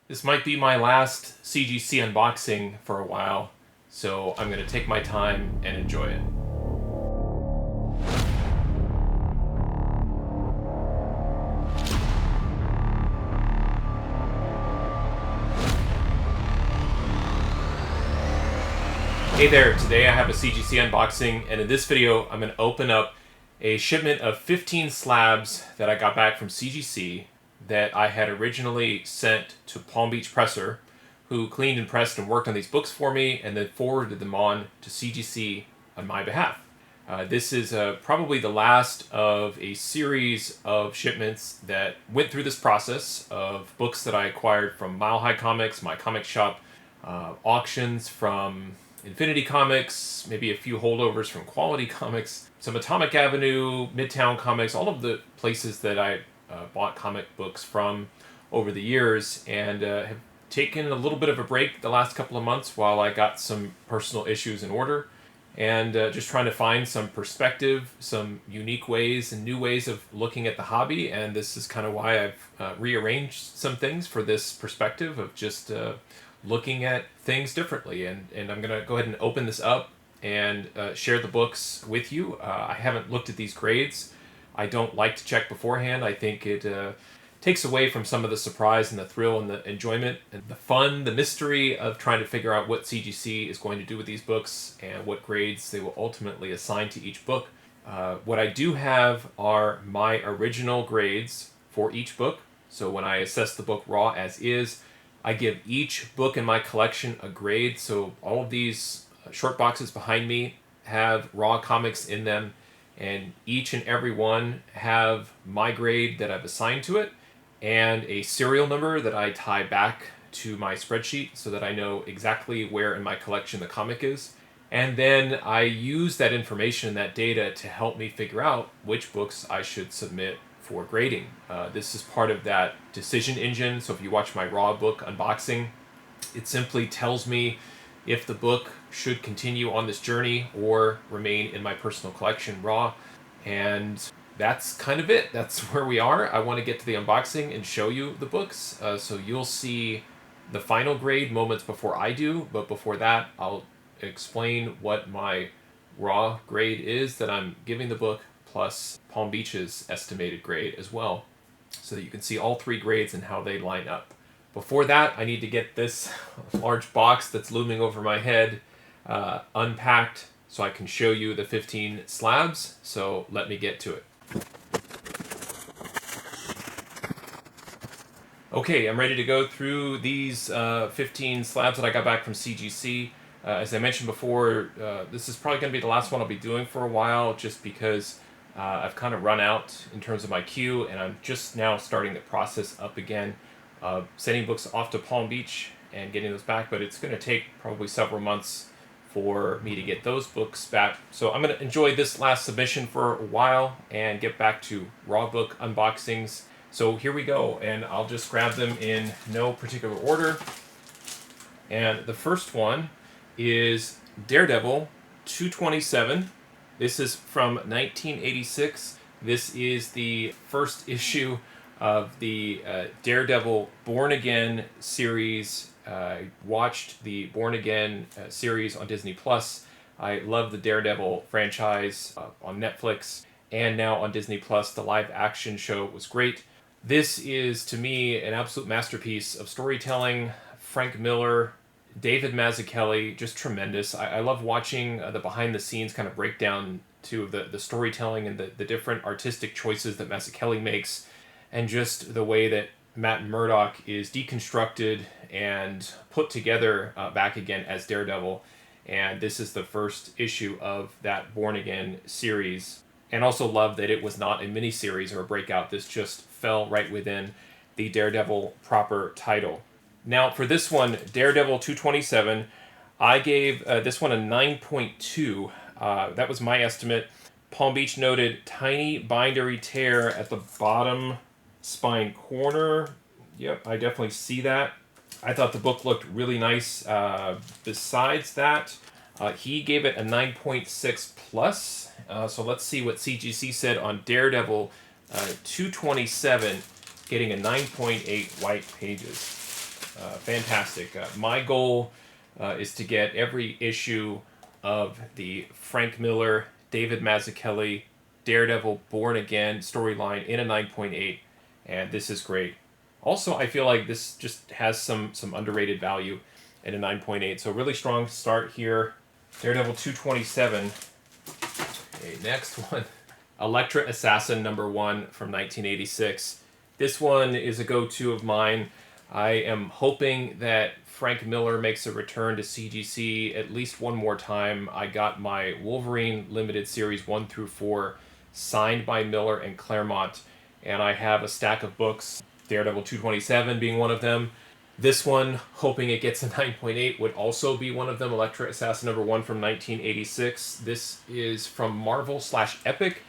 This might be my last CGC unboxing for a while, so I'm going to take my time and enjoy it. Hey there, today I have a CGC unboxing, and in this video I'm going to open up a shipment of 15 slabs that I got back from CGC that I had originally sent to Palm Beach Presser, who cleaned and pressed and worked on these books for me and then forwarded them on to CGC on my behalf. This is probably the last of a series of shipments that went through this process of books that I acquired from Mile High Comics, my comic shop, auctions from Infinity Comics, maybe a few holdovers from Quality Comics, some Atomic Avenue, Midtown Comics, all of the places that I bought comic books from over the years, and have taken a little bit of a break the last couple of months while I got some personal issues in order, and just trying to find some perspective, some unique ways and new ways of looking at the hobby. And this is kind of why I've rearranged some things for this perspective of just looking at things differently. And I'm going to go ahead and open this up and share the books with you. I haven't looked at these grades. I don't like to check beforehand. I think it takes away from some of the surprise and the thrill and the enjoyment and the fun, the mystery of trying to figure out what CGC is going to do with these books and what grades they will ultimately assign to each book. What I do have are my original grades for each book. So when I assess the book raw as is, I give each book in my collection a grade. So all of these short boxes behind me have raw comics in them, and each and every one have my grade that I've assigned to it and a serial number that I tie back to my spreadsheet so that I know exactly where in my collection the comic is. And then I use that information, that data, to help me figure out which books I should submit for grading. This is part of that decision engine. So if you watch my raw book unboxing, it simply tells me if the book should continue on this journey or remain in my personal collection raw. And that's kind of it. That's where we are. I want to get to the unboxing and show you the books. So you'll see the final grade moments before I do. But before that, I'll explain what my raw grade is that I'm giving the book, plus Palm Beach's estimated grade as well, so that you can see all three grades and how they line up. Before that, I need to get this large box that's looming over my head unpacked so I can show you the 15 slabs. So let me get to it. Okay, I'm ready to go through these 15 slabs that I got back from CGC. As I mentioned before, this is probably going to be the last one I'll be doing for a while, just because I've kind of run out in terms of my queue, and I'm just now starting the process up again. Sending books off to Palm Beach and getting those back, but it's going to take probably several months for me to get those books back. So I'm going to enjoy this last submission for a while and get back to raw book unboxings. So here we go, and I'll just grab them in no particular order. And the first one is Daredevil 227. This is from 1986. This is the first issue of the Daredevil Born Again series. I watched the Born Again series on Disney Plus. I love the Daredevil franchise on Netflix, and now on Disney Plus. The live action show was great. This is, to me, an absolute masterpiece of storytelling. Frank Miller, David Mazzucchelli, just tremendous. I love watching the behind the scenes kind of breakdown to the storytelling and the different artistic choices that Mazzucchelli makes, and just the way that Matt Murdock is deconstructed and put together back again as Daredevil. And this is the first issue of that Born Again series. And also love that it was not a miniseries or a breakout. This just fell right within the Daredevil proper title. Now for this one, Daredevil 227, I gave this one a 9.2. That was my estimate. Palm Beach noted tiny bindery tear at the bottom spine corner. Yep, I definitely see that. I thought the book looked really nice. Besides that, he gave it a 9.6 plus. So let's see what CGC said on Daredevil 227, getting a 9.8 white pages. Fantastic. My goal is to get every issue of the Frank Miller, David Mazzucchelli, Daredevil Born Again storyline in a 9.8, and this is great. Also, I feel like this just has some underrated value in a 9.8, so really strong start here. Daredevil 227. Okay, next one. Electra Assassin #1 from 1986. This one is a go-to of mine. I am hoping that Frank Miller makes a return to CGC at least one more time. I got my Wolverine Limited Series 1 through 4 signed by Miller and Claremont, and I have a stack of books, Daredevil 227 being one of them. This one, hoping it gets a 9.8, would also be one of them, Electra Assassin #1 from 1986. This is from Marvel/Epic.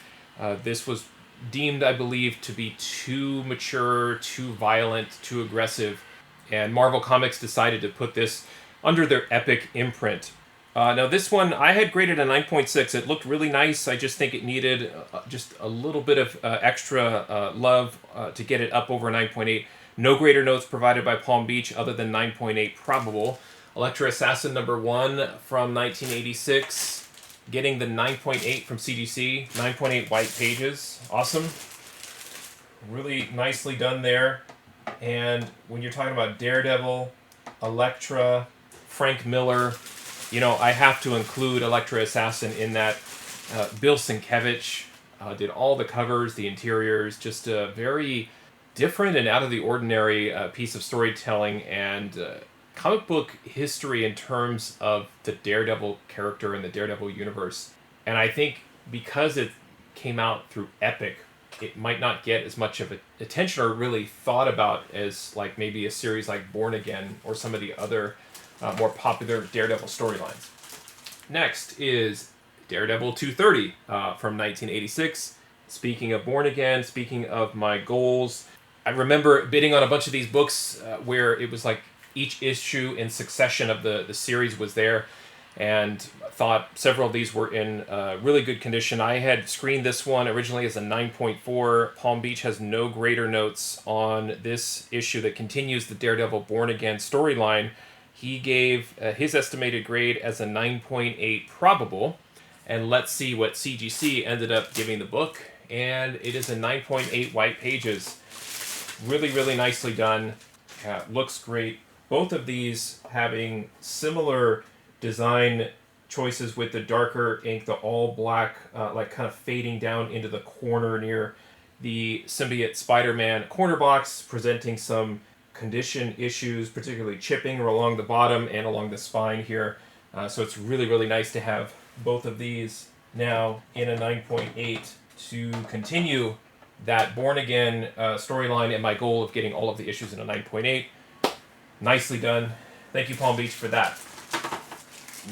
This was deemed, I believe, to be too mature, too violent, too aggressive, and Marvel Comics decided to put this under their Epic imprint. Now this one, I had graded a 9.6. It looked really nice. I just think it needed just a little bit of extra love to get it up over 9.8. No greater notes provided by Palm Beach other than 9.8 probable. Electra Assassin #1 from 1986. Getting the 9.8 from CGC, 9.8 white pages. Awesome. Really nicely done there. And when you're talking about Daredevil, Electra, Frank Miller, you know, I have to include Electra Assassin in that. Bill Sienkiewicz did all the covers, the interiors, just a very different and out of the ordinary piece of storytelling and comic book history in terms of the Daredevil character and the Daredevil universe. And I think because it came out through Epic, it might not get as much of attention or really thought about as like maybe a series like Born Again or some of the other more popular Daredevil storylines. Next is Daredevil 230 from 1986. Speaking of Born Again, speaking of my goals, I remember bidding on a bunch of these books where it was like each issue in succession of the series was there, and thought several of these were in really good condition. I had screened this one originally as a 9.4. Palm Beach has no greater notes on this issue that continues the Daredevil Born Again storyline. He gave his estimated grade as a 9.8 probable, and let's see what CGC ended up giving the book, and it is a 9.8 white pages. Really, really nicely done. Looks great. Both of these having similar design choices with the darker ink, the all black, like kind of fading down into the corner near the symbiote SpiderMan corner box, presenting some condition issues, particularly chipping along the bottom and along the spine here. So it's really, really nice to have both of these now in a 9.8 to continue that Born Again storyline and my goal of getting all of the issues in a 9.8. Nicely done. Thank you, Palm Beach, for that.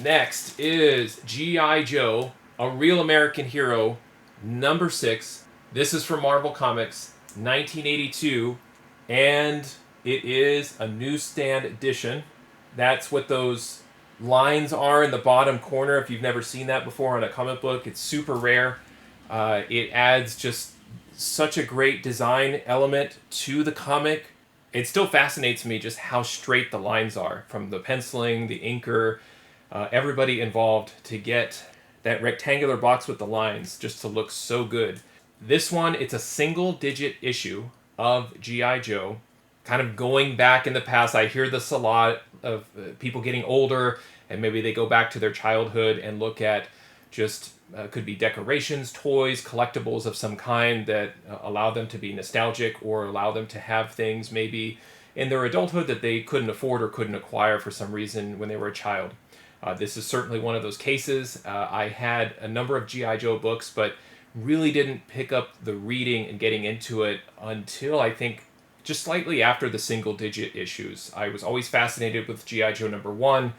Next is G.I. Joe, A Real American Hero, #6. This is from Marvel Comics, 1982, and it is a newsstand edition. That's what those lines are in the bottom corner. If you've never seen that before on a comic book, it's super rare. It adds just such a great design element to the comic. It still fascinates me just how straight the lines are, from the penciling, the inker, everybody involved to get that rectangular box with the lines just to look so good. This one, it's a single-digit issue of G.I. Joe, kind of going back in the past. I hear this a lot of people getting older, and maybe they go back to their childhood and look at just could be decorations, toys, collectibles of some kind that allow them to be nostalgic or allow them to have things maybe in their adulthood that they couldn't afford or couldn't acquire for some reason when they were a child. This is certainly one of those cases. I had a number of G.I. Joe books, but really didn't pick up the reading and getting into it until I think just slightly after the single-digit issues. I was always fascinated with G.I. Joe #1,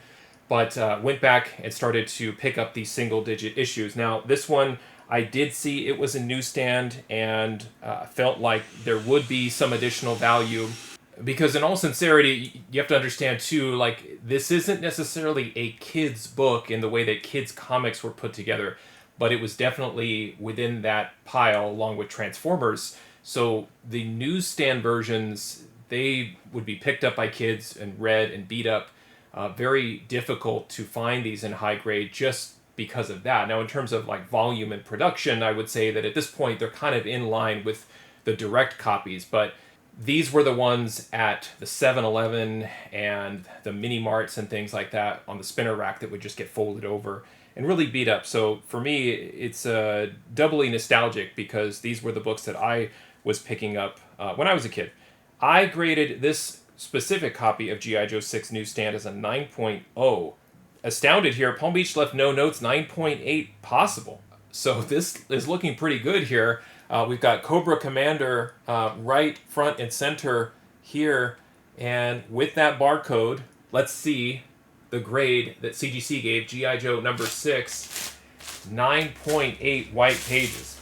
but went back and started to pick up these single-digit issues. Now, this one, I did see it was a newsstand and felt like there would be some additional value. Because in all sincerity, you have to understand, too, like, this isn't necessarily a kid's book in the way that kids' comics were put together, but it was definitely within that pile along with Transformers. So the newsstand versions they would be picked up by kids and read and beat up. Very difficult to find these in high grade just because of that. Now, in terms of like volume and production, I would say that at this point they're kind of in line with the direct copies, but these were the ones at the 7-Eleven and the mini marts and things like that on the spinner rack that would just get folded over and really beat up. So for me, it's doubly nostalgic because these were the books that I was picking up when I was a kid. I graded this specific copy of G.I. Joe 6 Newsstand as a 9.0. Astounded here, Palm Beach left no notes, 9.8 possible. So this is looking pretty good here. We've got Cobra Commander right front and center here. And with that barcode, let's see the grade that CGC gave G.I. Joe number 6, 9.8 white pages.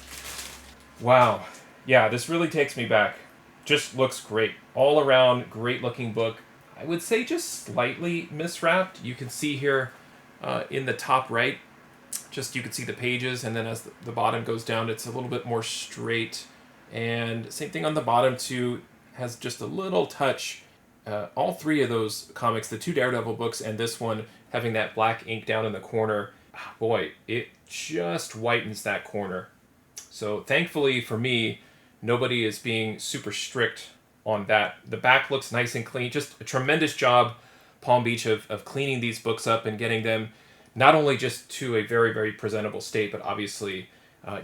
Wow. Yeah, this really takes me back. Just looks great. All around, great looking book. I would say just slightly miswrapped. You can see here in the top right, just you can see the pages, and then as the bottom goes down, it's a little bit more straight. And same thing on the bottom too, has just a little touch. All three of those comics, the two Daredevil books and this one, having that black ink down in the corner, boy, it just whitens that corner. So thankfully for me, nobody is being super strict on that. The back looks nice and clean. Just a tremendous job, Palm Beach, of cleaning these books up and getting them not only just to a very, very presentable state, but obviously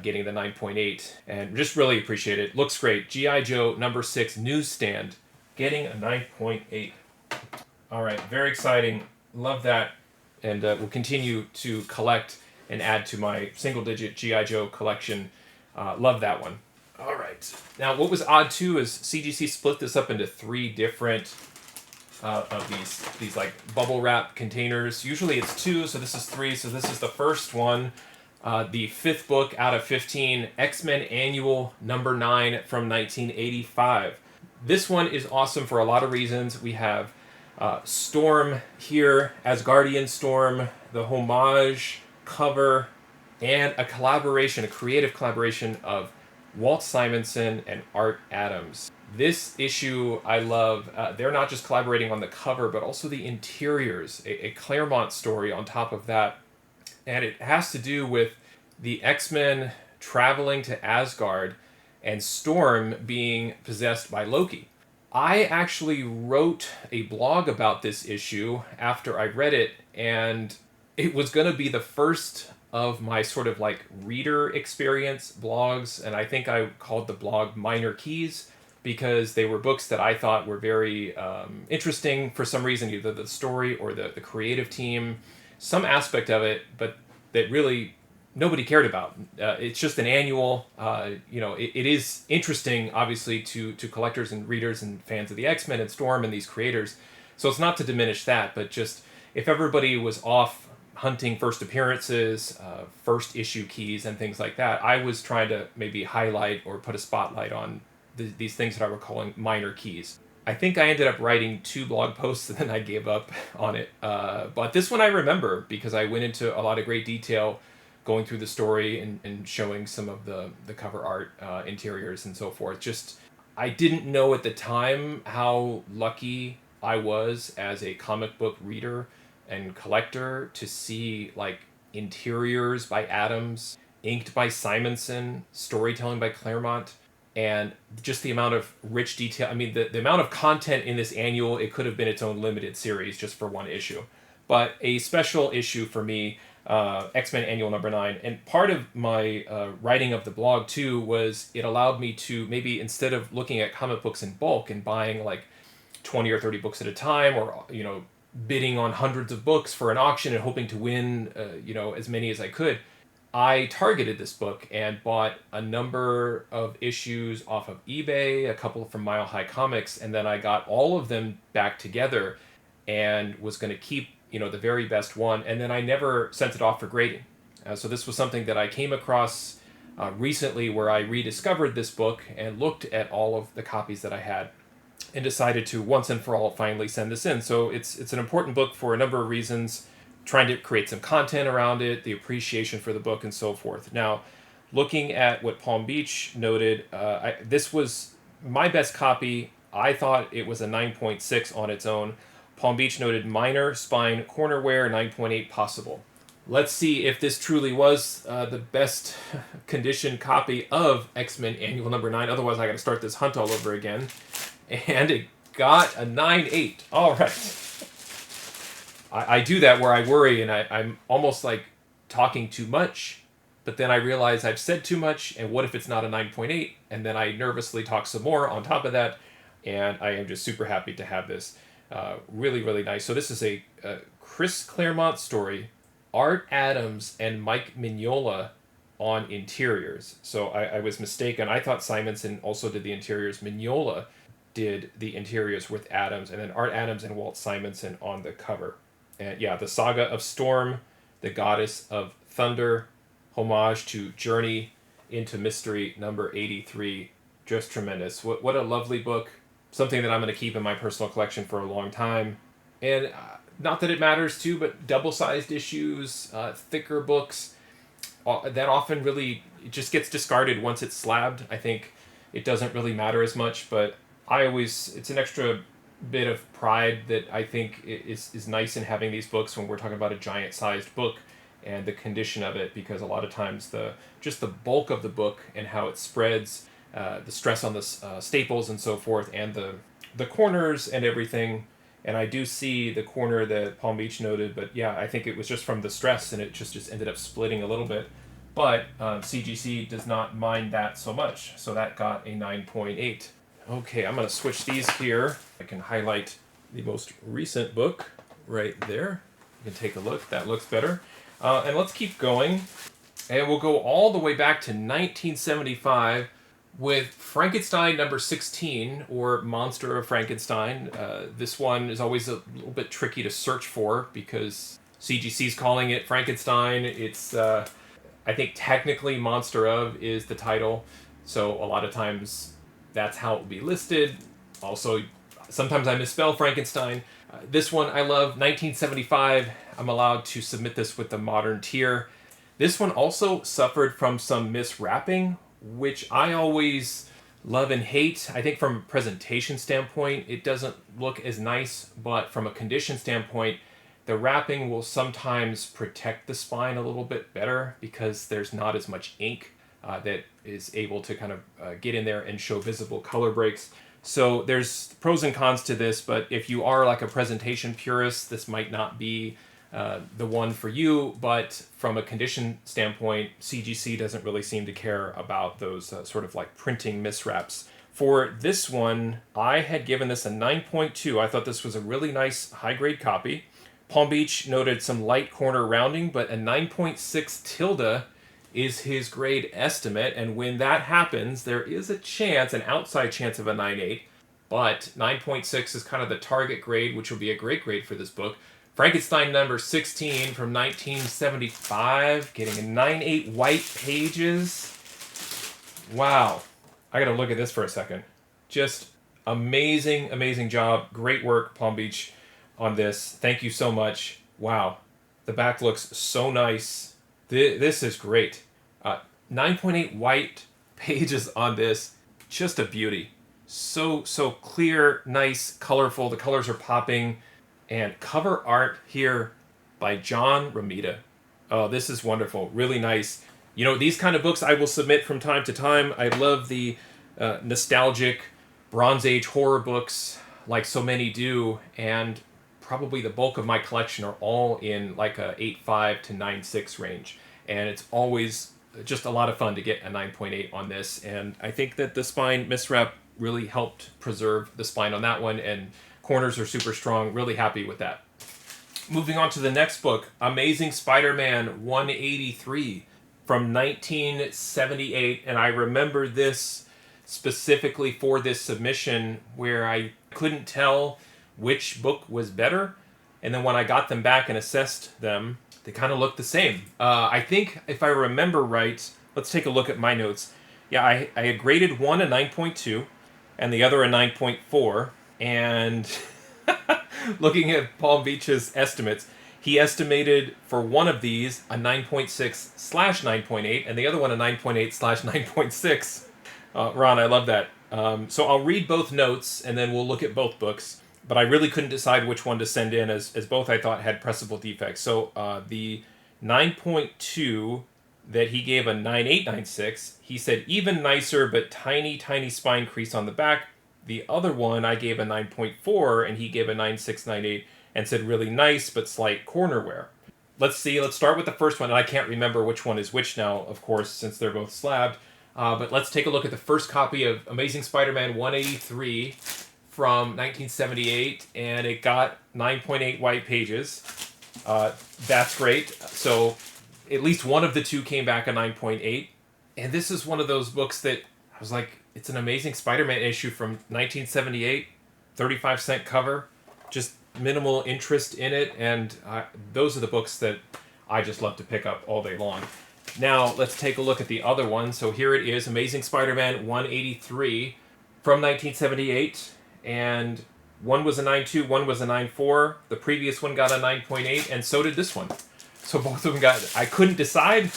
getting the 9.8. And just really appreciate it. Looks great. G.I. Joe number 6 Newsstand getting a 9.8. All right, very exciting. Love that. And we'll continue to collect and add to my single-digit G.I. Joe collection. Love that one. All right. Now, what was odd too is CGC split this up into 3 different of these like bubble wrap containers. Usually it's 2, so this is 3. So this is the first one, the 5th book out of 15, XMen Annual number 9 from 1985. This one is awesome for a lot of reasons. We have Storm here, Asgardian Storm, the homage cover, and a collaboration, a creative collaboration of Walt Simonson and Art Adams. This issue I love. They're not just collaborating on the cover, but also the interiors, a Claremont story on top of that. And it has to do with the X-Men traveling to Asgard and Storm being possessed by Loki. I actually wrote a blog about this issue after I read it, and it was going to be the first of my sort of like reader experience blogs, and I think I called the blog Minor Keys because they were books that I thought were very interesting for some reason, either the story or the creative team, some aspect of it, but that really nobody cared about. It's just an annual. It is interesting, obviously, to collectors and readers and fans of the X-Men and Storm and these creators. So it's not to diminish that, but just if everybody was off hunting first appearances, first issue keys, and things like that, I was trying to maybe highlight or put a spotlight on these things that I were calling minor keys. I think I ended up writing 2 blog posts and then I gave up on it. But this one I remember because I went into a lot of great detail going through the story and showing some of the cover art, interiors, and so forth. Just, I didn't know at the time how lucky I was as a comic book reader and collector to see like interiors by Adams, inked by Simonson, storytelling by Claremont, and just the amount of rich detail. I mean, the amount of content in this annual, it could have been its own limited series just for one issue. But a special issue for me, X-Men Annual number 9. And part of my writing of the blog too was it allowed me to maybe, instead of looking at comic books in bulk and buying like 20 or 30 books at a time, or bidding on hundreds of books for an auction and hoping to win as many as I could, I targeted this book and bought a number of issues off of eBay, a couple from Mile High Comics, and then I got all of them back together and was going to keep the very best one, and then I never sent it off for grading. So this was something that I came across recently, where I rediscovered this book and looked at all of the copies that I had and decided to once and for all finally send this in. So it's an important book for a number of reasons, trying to create some content around it, the appreciation for the book, and so forth. Now, looking at what Palm Beach noted, this was my best copy I thought it was a 9.6 on its own. Palm Beach noted minor spine corner wear, 9.8 possible. Let's see if this truly was the best condition copy of X-Men Annual number 9. Otherwise, I got to start this hunt all over again. And it got a 9.8. All right. I do that where I worry and I'm almost like talking too much, but then I realize I've said too much, and what if it's not a 9.8? And then I nervously talk some more on top of that, and I am just super happy to have this. Really, really nice. So this is a Chris Claremont story, Art Adams and Mike Mignola on interiors. So I was mistaken. I thought Simonson also did the interiors. Mignola did the interiors with Adams, and then Art Adams and Walt Simonson on the cover. And yeah, the Saga of Storm, the Goddess of Thunder, homage to Journey into Mystery number 83. Just tremendous. What a lovely book. Something that I'm going to keep in my personal collection for a long time. And not that it matters too, but double-sized issues, thicker books, that often really it just gets discarded once it's slabbed. I think it doesn't really matter as much, but it's an extra bit of pride that I think is nice in having these books when we're talking about a giant-sized book and the condition of it, because a lot of times just the bulk of the book and how it spreads, the stress on the staples and so forth, and the corners and everything. And I do see the corner that Palm Beach noted, but yeah, I think it was just from the stress and it just ended up splitting a little bit. But CGC does not mind that so much, so that got a 9.8. Okay, I'm going to switch these here. I can highlight the most recent book right there. You can take a look. That looks better. And let's keep going. And we'll go all the way back to 1975 with Frankenstein number 16, or Monster of Frankenstein. This one is always a little bit tricky to search for because CGC's calling it Frankenstein. It's, I think technically Monster of is the title. So a lot of times that's how it will be listed. Also, sometimes I misspell Frankenstein. This one I love, 1975. I'm allowed to submit this with the modern tier. This one also suffered from some miswrapping, which I always love and hate. I think from a presentation standpoint, it doesn't look as nice, but from a condition standpoint, the wrapping will sometimes protect the spine a little bit better because there's not as much ink that is able to kind of get in there and show visible color breaks. So there's pros and cons to this, but if you are like a presentation purist, this might not be the one for you, but from a condition standpoint, CGC doesn't really seem to care about those sort of like printing miswraps. For this one, I had given this a 9.2. I thought this was a really nice high-grade copy. Palm Beach noted some light corner rounding, but a 9.6 tilde is his grade estimate, and when that happens, there is a chance, an outside chance of a 9.8, but 9.6 is kind of the target grade, which will be a great grade for this book. Frankenstein number 16 from 1975, getting a 9.8 white pages. Wow. I gotta look at this for a second. Just amazing, amazing job. Great work, Palm Beach, on this. Thank you so much. Wow. The back looks so nice. This is great. 9.8 white pages on this. Just a beauty. So clear, nice, colorful. The colors are popping. And cover art here by John Romita. Oh, this is wonderful. Really nice. You know, these kind of books I will submit from time to time. I love the nostalgic Bronze Age horror books like so many do. And probably the bulk of my collection are all in like a 8.5 to 9.6 range. And it's always just a lot of fun to get a 9.8 on this. And I think that the spine miswrap really helped preserve the spine on that one. And corners are super strong. Really happy with that. Moving on to the next book, Amazing Spider-Man 183 from 1978. And I remember this specifically for this submission where I couldn't tell which book was better. And then when I got them back and assessed them, they kind of looked the same. I think if I remember right, let's take a look at my notes. Yeah, I had graded one a 9.2 and the other a 9.4. And looking at Palm Beach's estimates, he estimated for one of these a 9.6/9.8 and the other one a 9.8/9.6. Ron, I love that. So I'll read both notes and then we'll look at both books. But I really couldn't decide which one to send in, as both I thought had pressable defects. So the 9.2 that he gave a 9896, he said even nicer but tiny, tiny spine crease on the back. The other one I gave a 9.4 and he gave a 9698 and said really nice but slight corner wear. Let's see, let's start with the first one. And I can't remember which one is which now, of course, since they're both slabbed. But let's take a look at the first copy of Amazing Spider-Man 183 from 1978, and it got 9.8 white pages. That's great. So at least one of the two came back a 9.8. And this is one of those books that I was like, it's an Amazing Spider-Man issue from 1978, 35-cent cover, just minimal interest in it, and those are the books that I just love to pick up all day long. Now, let's take a look at the other one. So here it is, Amazing Spider-Man 183 from 1978, and one was a 9.2, one was a 9.4. The previous one got a 9.8, and so did this one. So both of them got... I couldn't decide.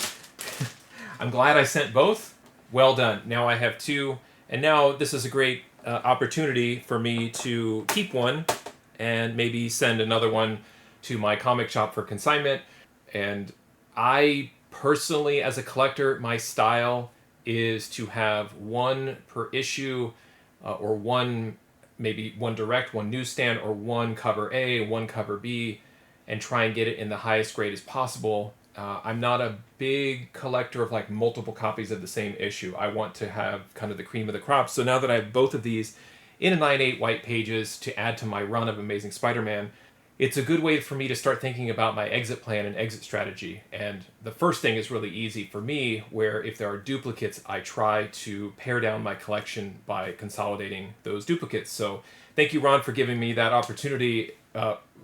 I'm glad I sent both. Well done. Now I have two, and now this is a great opportunity for me to keep one and maybe send another one to my comic shop for consignment. And I personally, as a collector, my style is to have one per issue, or one, maybe one direct, one newsstand, or one cover A, one cover B, and try and get it in the highest grade as possible. I'm not a big collector of like multiple copies of the same issue. I want to have kind of the cream of the crop. So now that I have both of these in a 9.8 white pages to add to my run of Amazing Spider-Man, it's a good way for me to start thinking about my exit plan and exit strategy. And the first thing is really easy for me, where if there are duplicates, I try to pare down my collection by consolidating those duplicates. So thank you, Ron, for giving me that opportunity.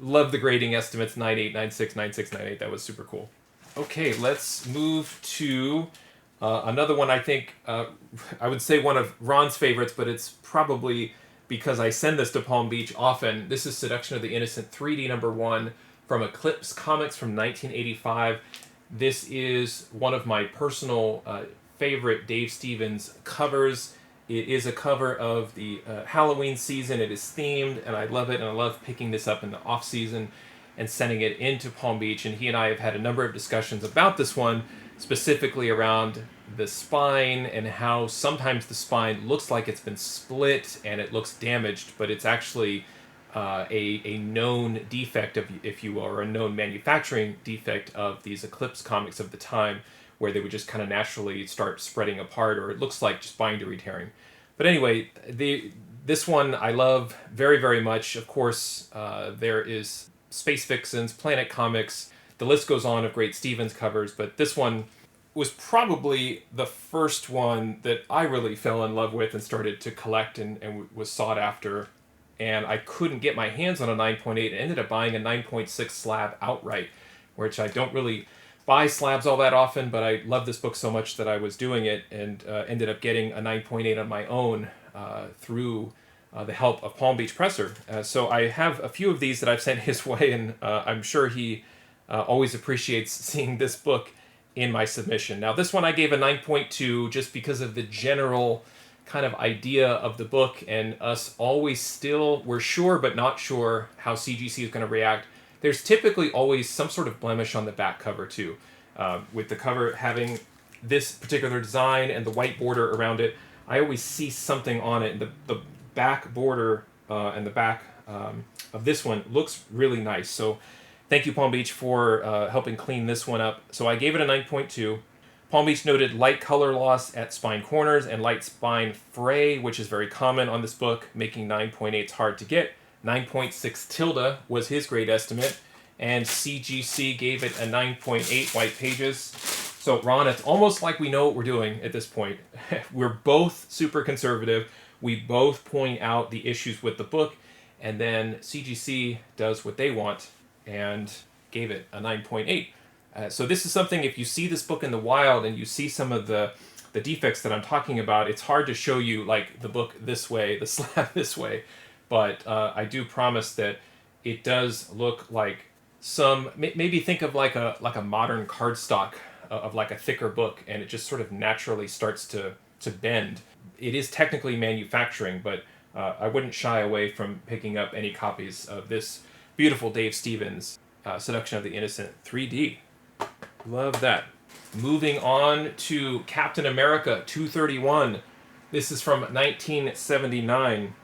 Love the grading estimates, 9.8, 9.6, 9.6, 9.8. That was super cool. Okay, let's move to another one. I think I would say one of Ron's favorites, but it's probably because I send this to Palm Beach often. This is Seduction of the Innocent 3D #1 from Eclipse Comics from 1985. This is one of my personal favorite Dave Stevens covers. It is a cover of the Halloween season. It is themed, and I love it, and I love picking this up in the off-season and sending it into Palm Beach. And he and I have had a number of discussions about this one, specifically around the spine and how sometimes the spine looks like it's been split and it looks damaged, but it's actually a known defect, if you will, or a known manufacturing defect of these Eclipse comics of the time, where they would just kind of naturally start spreading apart, or it looks like just bindery tearing. But anyway, this one I love very, very much. Of course, there is Space Vixens, Planet Comics, the list goes on of great Stevens covers, but this one was probably the first one that I really fell in love with and started to collect and was sought after. And I couldn't get my hands on a 9.8 and ended up buying a 9.6 slab outright, which I don't really buy slabs all that often, but I love this book so much that I was doing it, and ended up getting a 9.8 on my own through the help of Palm Beach Presser. So I have a few of these that I've sent his way, and I'm sure he always appreciates seeing this book in my submission. Now this one I gave a 9.2 just because of the general kind of idea of the book, and us always still, we're sure but not sure how CGC is going to react. There's typically always some sort of blemish on the back cover too. With the cover having this particular design and the white border around it, I always see something on it. The back border and the back of this one looks really nice. So thank you, Palm Beach, for helping clean this one up. So I gave it a 9.2. Palm Beach noted light color loss at spine corners and light spine fray, which is very common on this book, making 9.8s hard to get. 9.6 tilde was his grade estimate, and CGC gave it a 9.8 white pages. So, Ron, it's almost like we know what we're doing at this point. We're both super conservative. We both point out the issues with the book, and then CGC does what they want and gave it a 9.8. So this is something, if you see this book in the wild and you see some of the defects that I'm talking about, it's hard to show you like the book this way, the slab this way, but I do promise that it does look like some, maybe think of like a modern cardstock of like a thicker book, and it just sort of naturally starts to to bend. It is technically manufacturing, but I wouldn't shy away from picking up any copies of this beautiful Dave Stevens Seduction of the Innocent 3D. Love that. Moving on to Captain America 231. This is from 1979.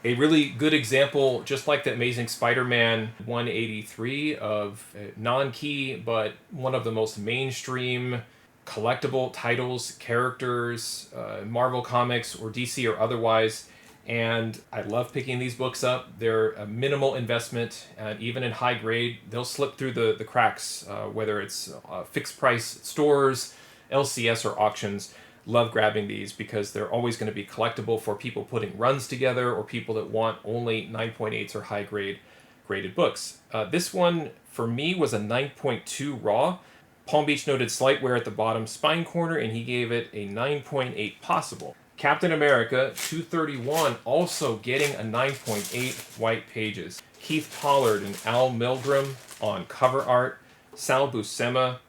A really good example, just like the Amazing Spider-Man 183, of non-key, but one of the most mainstream collectible titles, characters, Marvel Comics or DC or otherwise. And I love picking these books up. They're a minimal investment, and even in high grade, they'll slip through the cracks, whether it's fixed price stores, LCS, or auctions. Love grabbing these because they're always going to be collectible for people putting runs together or people that want only 9.8s or high graded books. This one, for me, was a 9.2 raw. Palm Beach noted slight wear at the bottom spine corner, and he gave it a 9.8 possible. Captain America 231 also getting a 9.8 white pages. Keith Pollard and Al Milgrom on cover art, Sal Buscema,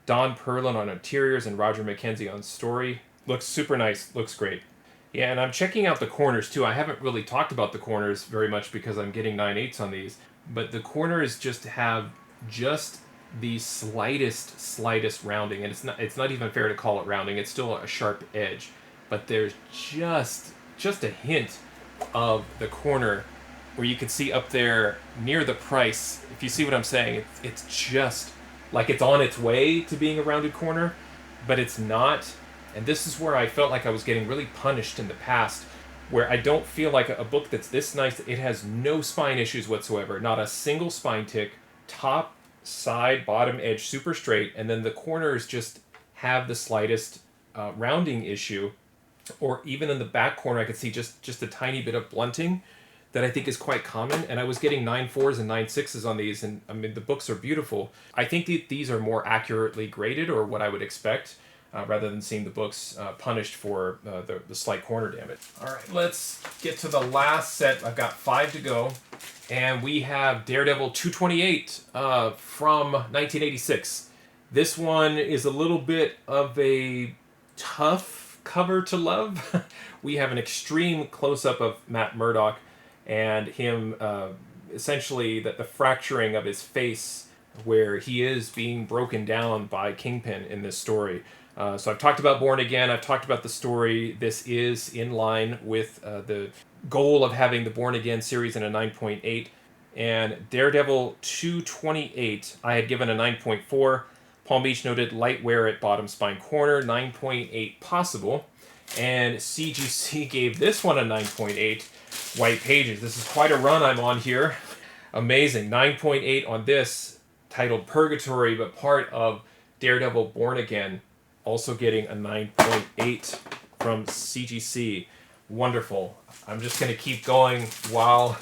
Don Perlin on interiors, and Roger McKenzie on story. Looks super nice, looks great. Yeah, and I'm checking out the corners too. I haven't really talked about the corners very much because I'm getting 9/8 on these, but the corners just have just the slightest rounding, and it's not even fair to call it rounding. It's still a sharp edge, but there's just a hint of the corner where you can see up there near the price. If you see what I'm saying, it's just like it's on its way to being a rounded corner, but it's not. And this is where I felt like I was getting really punished in the past, where I don't feel like a book that's this nice. It has no spine issues whatsoever, not a single spine tick, top, side, bottom edge super straight, and then the corners just have the slightest rounding issue, or even in the back corner I could see just a tiny bit of blunting that I think is quite common. And I was getting 9.4s and 9.6s on these, and I mean the books are beautiful. I think these are more accurately graded, or what I would expect, rather than seeing the books punished for the slight corner damage. All right, let's get to the last set. I've got 5 to go. And we have Daredevil 228 from 1986. This one is a little bit of a tough cover to love. We have an extreme close-up of Matt Murdock and him, essentially the fracturing of his face, where he is being broken down by Kingpin in this story. So I've talked about Born Again. I've talked about the story. This is in line with the goal of having the Born Again series in a 9.8. And Daredevil 228, I had given a 9.4. Palm Beach noted light wear at bottom spine corner, 9.8 possible. And CGC gave this one a 9.8 white pages. This is quite a run I'm on here. Amazing. 9.8 on this, titled Purgatory, but part of Daredevil Born Again. Also getting a 9.8 from CGC. Wonderful. I'm just going to keep going while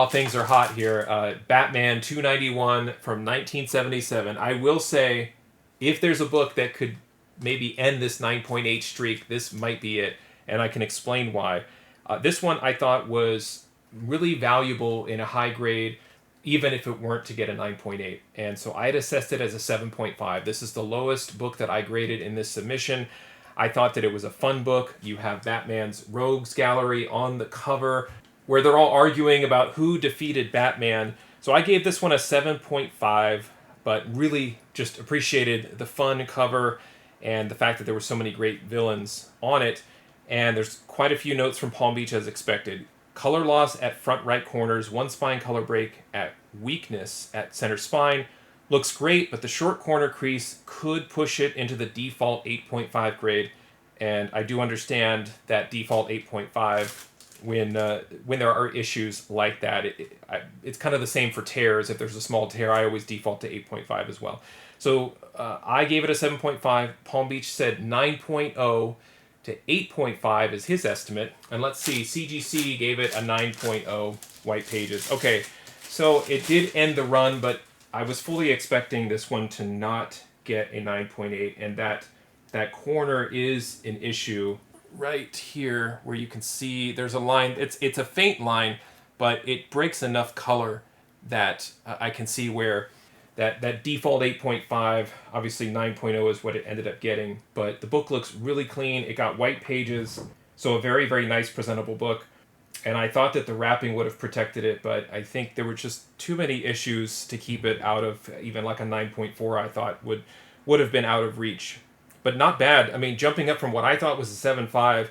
things are hot here. Batman 291 from 1977. I will say, if there's a book that could maybe end this 9.8 streak, this might be it, and I can explain why. This one I thought was really valuable in a high grade, even if it weren't to get a 9.8. And so I had assessed it as a 7.5. This is the lowest book that I graded in this submission. I thought that it was a fun book. You have Batman's Rogues Gallery on the cover, where they're all arguing about who defeated Batman. So I gave this one a 7.5, but really just appreciated the fun cover and the fact that there were so many great villains on it. And there's quite a few notes from Palm Beach as expected. Color loss at front right corners, one spine color break at weakness at center spine. Looks great, but the short corner crease could push it into the default 8.5 grade. And I do understand that default 8.5 when there are issues like that. It's kind of the same for tears. If there's a small tear, I always default to 8.5 as well. So I gave it a 7.5. Palm Beach said 9.0 to 8.5 is his estimate. And let's see, CGC gave it a 9.0 white pages. Okay, so it did end the run, but I was fully expecting this one to not get a 9.8, and that corner is an issue right here, where you can see there's a line. It's a faint line, but it breaks enough color that I can see where that default 8.5, obviously 9.0 is what it ended up getting, but the book looks really clean. It got white pages, so a very, very nice presentable book. And I thought that the wrapping would have protected it, but I think there were just too many issues to keep it out of even like a 9.4. I thought would have been out of reach. But not bad. I mean, jumping up from what I thought was a 7.5,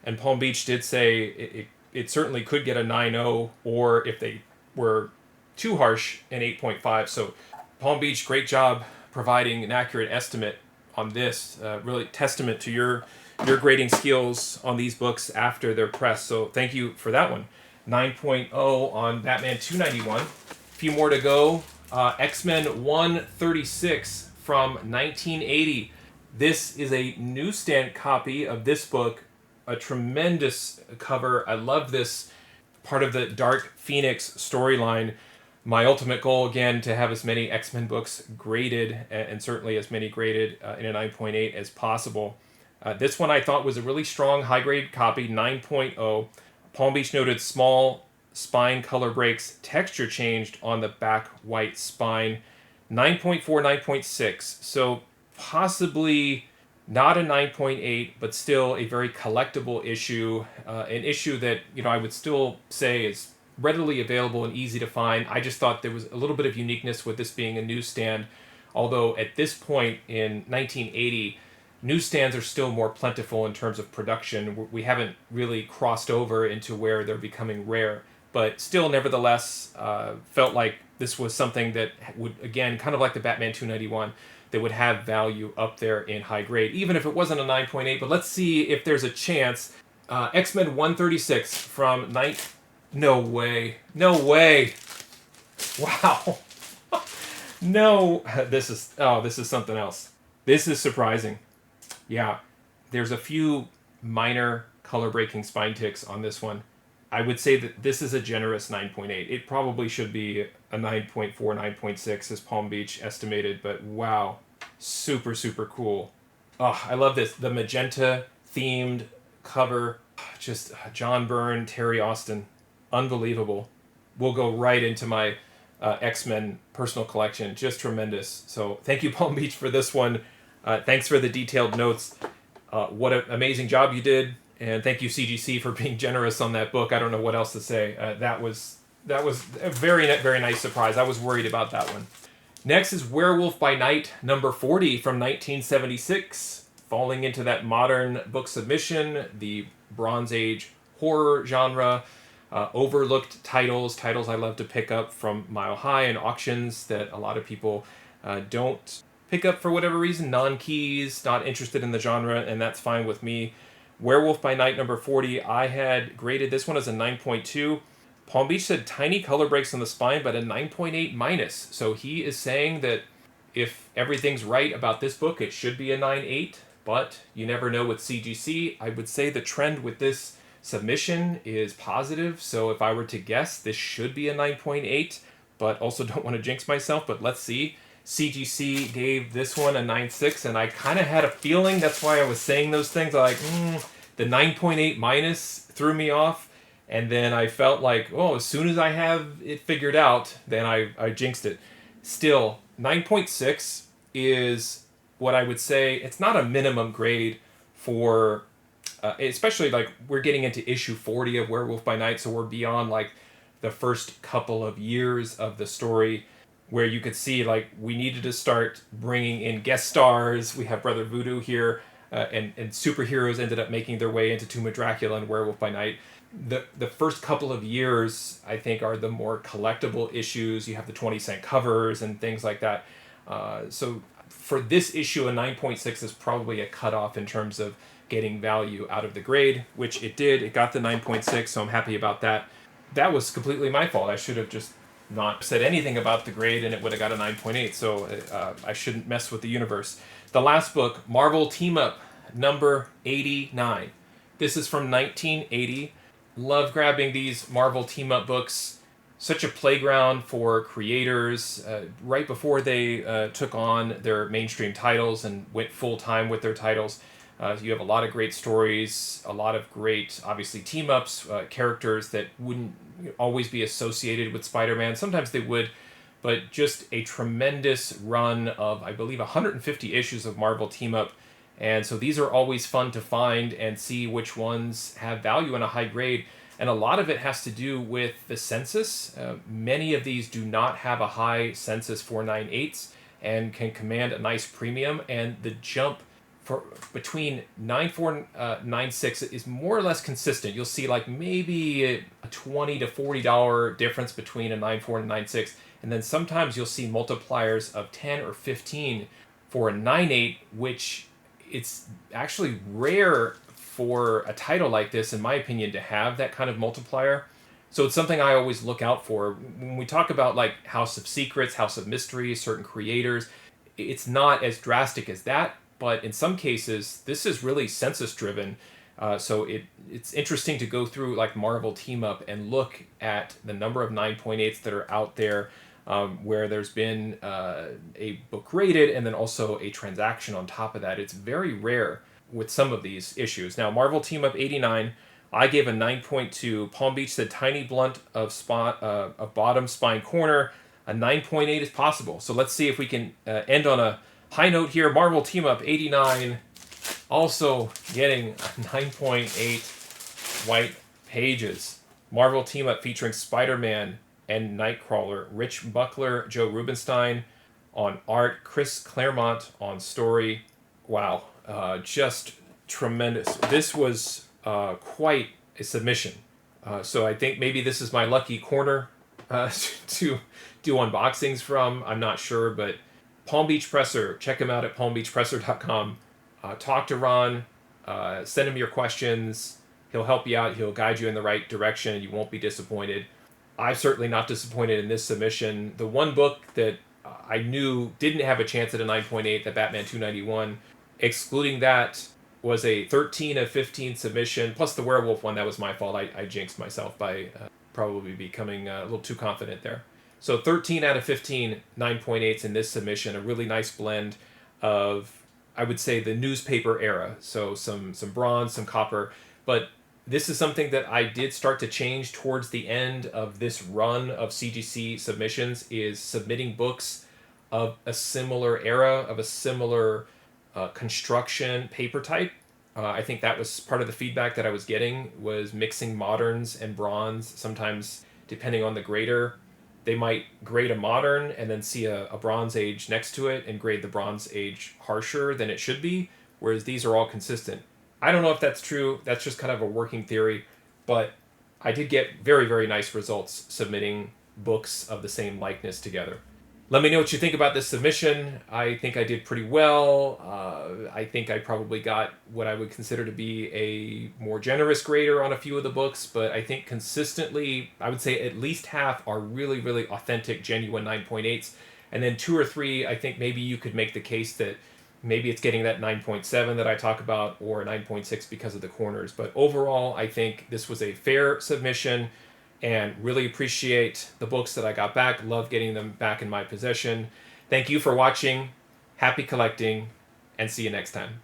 and Palm Beach did say it certainly could get a 9.0, or if they were too harsh, an 8.5. So Palm Beach, great job providing an accurate estimate on this. Really testament to your grading skills on these books after their press. So thank you for that one. 9.0 on Batman 291. A few more to go. X-Men 136 from 1980. This is a newsstand copy of this book. A tremendous cover. I love this part of the Dark Phoenix storyline. My ultimate goal, again, to have as many X-Men books graded, and certainly as many graded in a 9.8 as possible. This one I thought was a really strong high-grade copy, 9.0. Palm Beach noted small spine color breaks, texture changed on the back white spine. 9.4, 9.6. So possibly not a 9.8, but still a very collectible issue. An issue that, I would still say is readily available and easy to find. I just thought there was a little bit of uniqueness with this being a newsstand, although at this point in 1980, newsstands are still more plentiful in terms of production. We haven't really crossed over into where they're becoming rare, but still, nevertheless, felt like this was something that would, again, kind of like the Batman 291, that would have value up there in high grade, even if it wasn't a 9.8. But let's see if there's a chance. X-Men 136 from No way. No way. Wow. No. This is something else. This is surprising. Yeah. There's a few minor color breaking spine ticks on this one. I would say that this is a generous 9.8. It probably should be a 9.4, 9.6 as Palm Beach estimated, but wow. Super, super cool. Oh, I love this. The magenta themed cover. Just John Byrne, Terry Austin. Unbelievable. We'll go right into my X-Men personal collection. Just tremendous. So thank you, Palm Beach, for this one. Thanks for the detailed notes. What an amazing job you did. And thank you, CGC, for being generous on that book. I don't know what else to say. That was a very, very nice surprise. I was worried about that one. Next is Werewolf by Night, number 40 from 1976. Falling into that modern book submission, the Bronze Age horror genre. Overlooked titles I love to pick up from Mile High and auctions that a lot of people don't pick up for whatever reason. Non-keys, not interested in the genre, and that's fine with me. Werewolf by Night number 40, I had graded this one as a 9.2. Palm Beach said tiny color breaks on the spine, but a 9.8 minus. So he is saying that if everything's right about this book, it should be a 9.8, but you never know with CGC. I would say the trend with this submission is positive, so if I were to guess, this should be a 9.8, but also don't want to jinx myself, but let's see. CGC gave this one a 9.6, and I kind of had a feeling, that's why I was saying those things. I the 9.8 minus threw me off, and then I felt like, as soon as I have it figured out, then I jinxed it. Still, 9.6 is what I would say, it's not a minimum grade for especially like we're getting into issue 40 of Werewolf by Night, so we're beyond like the first couple of years of the story, where you could see like we needed to start bringing in guest stars. We have Brother Voodoo here, and superheroes ended up making their way into Tomb of Dracula and Werewolf by Night. The first couple of years, I think, are the more collectible issues. You have the 20-cent covers and things like that. So for this issue, a 9.6 is probably a cutoff in terms of getting value out of the grade, which it did. It got the 9.6, so I'm happy about that. That was completely my fault. I should have just not said anything about the grade and it would have got a 9.8, so I shouldn't mess with the universe. The last book, Marvel Team Up, number 89. This is from 1980. Love grabbing these Marvel Team Up books. Such a playground for creators right before they took on their mainstream titles and went full-time with their titles. You have a lot of great stories, a lot of great, obviously, team-ups, characters that wouldn't always be associated with Spider-Man. Sometimes they would, but just a tremendous run of, I believe, 150 issues of Marvel Team Up. And so these are always fun to find and see which ones have value in a high grade. And a lot of it has to do with the census. Many of these do not have a high census 498s and can command a nice premium. And the jump for between 94 and 96 is more or less consistent. You'll see like maybe a $20 to $40 difference between a 94 and a 96. And then sometimes you'll see multipliers of 10 or 15 for a 98, which it's actually rare for a title like this, in my opinion, to have that kind of multiplier. So it's something I always look out for. When we talk about like House of Secrets, House of Mysteries, certain creators, it's not as drastic as that, but in some cases, this is really census driven. So it's interesting to go through like Marvel Team Up and look at the number of 9.8s that are out there, where there's been a book rated and then also a transaction on top of that. It's very rare with some of these issues. Now, Marvel Team Up 89, I gave a 9.2. Palm Beach said tiny blunt of bottom spine corner. A 9.8 is possible. So let's see if we can end on a high note here. Marvel Team Up 89, also getting a 9.8 white pages. Marvel Team Up featuring SpiderMan and Nightcrawler. Rich Buckler, Joe Rubinstein on art. Chris Claremont on story. Wow, just tremendous. This was quite a submission. So I think maybe this is my lucky corner to do unboxings from. I'm not sure, but Palm Beach Presser, check him out at palmbeachpresser.com. Talk to Ron, send him your questions. He'll help you out. He'll guide you in the right direction, and you won't be disappointed. I'm certainly not disappointed in this submission. The one book that I knew didn't have a chance at a 9.8, the Batman 291, excluding that, was a 13 of 15 submission, plus the Werewolf one. That was my fault. I jinxed myself by probably becoming a little too confident there. So 13 out of 15 9.8s in this submission, a really nice blend of, I would say, the newspaper era. So some bronze, some copper. But this is something that I did start to change towards the end of this run of CGC submissions, is submitting books of a similar era, of a similar construction paper type. I think that was part of the feedback that I was getting, was mixing moderns and bronze. Sometimes, depending on the grader, they might grade a modern and then see a Bronze Age next to it and grade the Bronze Age harsher than it should be, whereas these are all consistent. I don't know if that's true. That's just kind of a working theory, but I did get very, very nice results submitting books of the same likeness together. Let me know what you think about this submission. I think I did pretty well. I think I probably got what I would consider to be a more generous grader on a few of the books, but I think consistently, I would say at least half are really, really authentic, genuine 9.8s. And then 2 or 3, I think maybe you could make the case that maybe it's getting that 9.7 that I talk about, or 9.6 because of the corners. But overall, I think this was a fair submission, and really appreciate the books that I got back. Love getting them back in my possession. Thank you for watching. Happy collecting, and see you next time.